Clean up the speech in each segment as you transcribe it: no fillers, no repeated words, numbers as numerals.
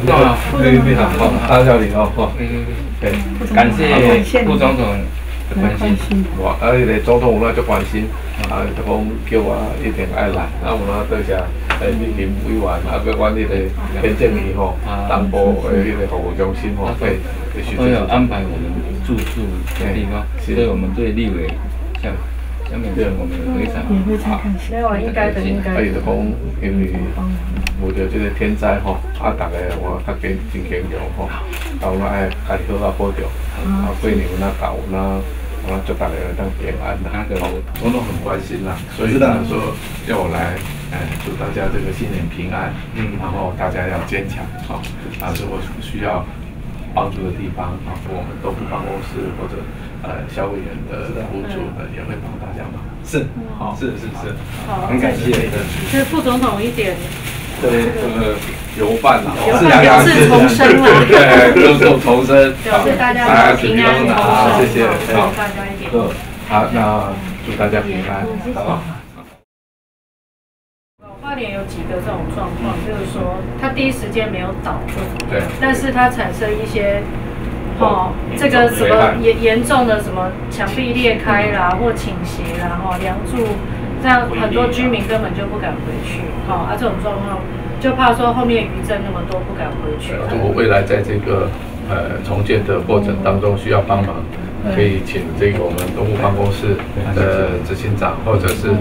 非常好，大家你好，对，感谢副总统的关心。我迄个总统有那足关心，就讲叫我一定爱来，有那多谢立林委员，佮阮迄个田正义吼，东部的迄个服务中心吼，都有安排我们住宿的地方，所以我们对立委下面对我们非常应该的。就讲因为遇到这个天灾吼，大家我较真坚强吼，我爱家己好好保重，过年那到那。祝大家当平安啦！我都很关心啦，所以他说叫我来，祝大家这个新年平安，然后大家要坚强，如果需要帮助的地方，我们东部办公室或者肖委员的服务处也会帮大家忙。是，好，是，很感谢。是副总统一点。对，这个油饭啦，表示重生啦，对，各种重生，表示大家平安重生，谢谢，好，大家一点。好，那祝大家平安，好不好？花莲有几个这种状况，就是说它第一时间没有导论，对，但是它产生一些，这个什么严重的什么墙壁裂开啦，或倾斜啦，梁柱。这样很多居民根本就不敢回去，这种状况就怕说后面余震那么多不敢回去。如果未来在这个重建的过程当中需要帮忙，可以请这个我们东部办公室的执行长或者是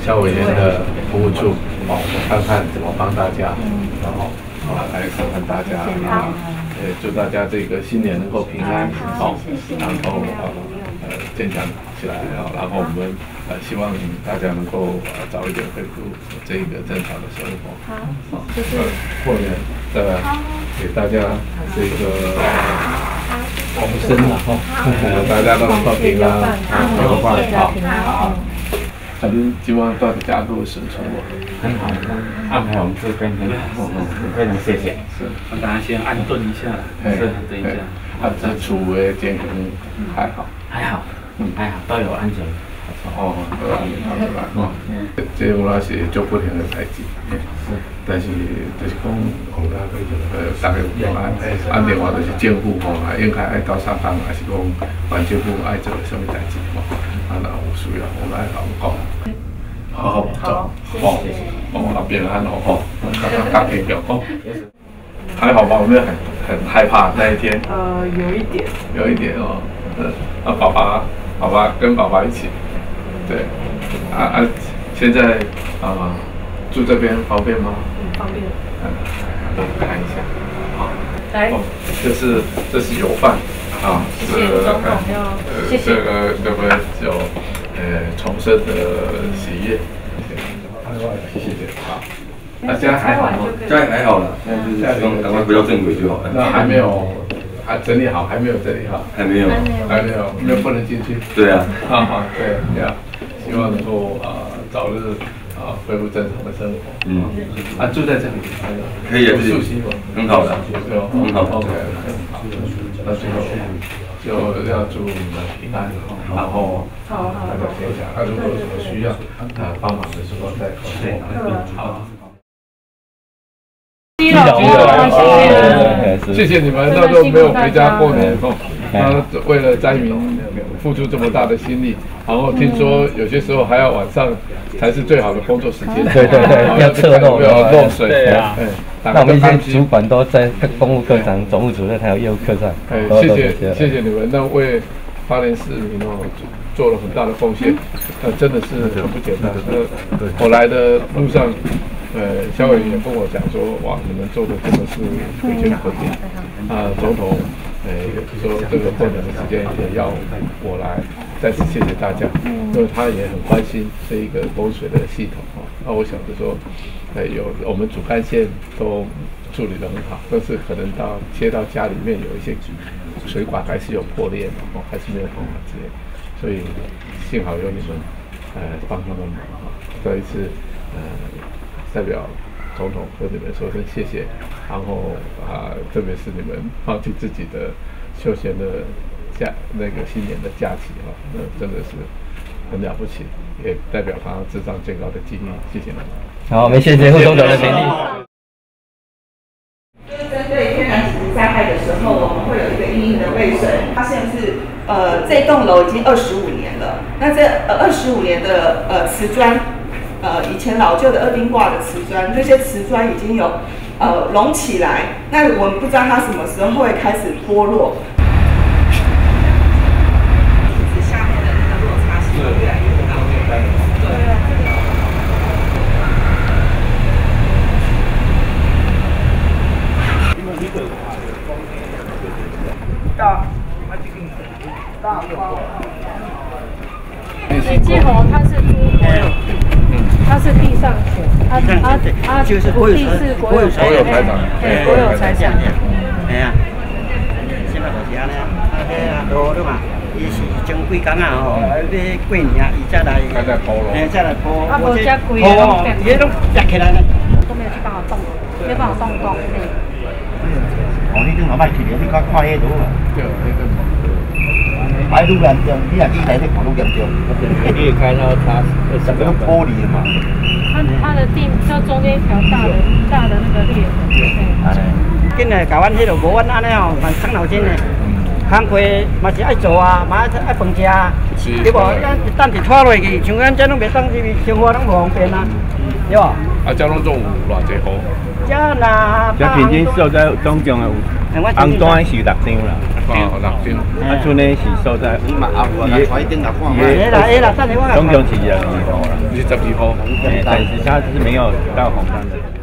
肖委员的服务处，我们看看怎么帮大家，然后来看看大家，祝大家这个新年能够平安，然后坚强起来，然后我们希望大家能够早一点恢复这个正常的生活。好，过年给大家这个重生了大家都能够平安，好。你今晚到底家都生存吗？很好，安排我们这边非常谢谢。是，让大家先安顿一下，是，等一下。这厝的健康还好，还好，都有安全。都有安全。这有那是做不停的代志，但是就是讲，大家有平安，另外就是政府应该爱到上班，还是讲县政府爱做什么代志若有需要，我们爱甲讲。好，平安哦，大家平安还好吧？我们很害怕那一天。有一点哦。爸爸跟爸爸一起。对。现在住这边方便吗？方便。看一下。好。来。这是油饭谢谢总统，谢谢。这个对不对？有重生的喜悦。谢谢。好。大家还好吗？现在还好了，现在就是希望赶快回到正轨就好了。那还没有整理好，还没有整理好，没有，不能进去。对啊，对呀，希望能够早日恢复正常的生活。住在这里可以，熟悉吗？很好的，很好。OK， 好，那最后就要祝你们平安，然后大家坚强。如果有什么需要帮忙的时候再告诉我们。好。谢谢你们，那时候没有回家过年后，为了灾民付出这么大的心力，然后听说有些时候还要晚上才是最好的工作时间。对，要测漏，要漏水。对啊。那我们一些主管都在公务科长、总务主任还有业务科长。谢谢你们，那为花莲市民做了很大的贡献，真的是很不简单。我来的路上。肖委员也跟我讲说，哇，你们做的真的是非常可敬。总统，说这个困难的时间也要我来，再次谢谢大家，因为他也很关心这一个供水的系统那我想着说，我们主干线都处理得很好，但是可能切到家里面有一些水管还是有破裂还是没有办法之类，所以幸好有你们帮他们忙这一次代表总统和你们说声谢谢，然后特别是你们放弃自己的休闲的新年的假期那真的是很了不起，也代表他智障最高的敬意，谢谢你们。好，我们谢谢副总统的勉励。这栋楼已经25年了。那这25年的瓷砖，以前老旧的二丁挂的瓷砖，这些瓷砖已经有隆起来。那我们不知道它什么时候会开始脱落。下面的那个落差是越来越大。对啊。 基吼它是它是地上权，就是国有财产，对，国有财产。哎呀，现在就是安尼啊，多了嘛，伊是前几工啊吼，要过年啊，伊才来，才来铺。啊，无遮贵哦，伊拢夹起来了。都没有去帮我动，没办法动。哦，你顶老摆去了，你看迄图啊。对，那个。 还愈严重，你若去内底看愈严重。你开到它整个玻璃嘛。它的地就中间一条大的那个裂痕。紧来，甲阮迄个无阮安尼吼，蛮伤脑筋的。工课嘛是爱做啊，嘛爱饭食啊，对无？咱一等一拖落去，像咱这拢袂当入去，生活拢无方便啊，对无？啊，这拢总有偌济户？这若这平均所在总共有，红单是6张啦。 6张，啊，剩的是所在，总共是22户啦，22户，但是它是没有到红单的。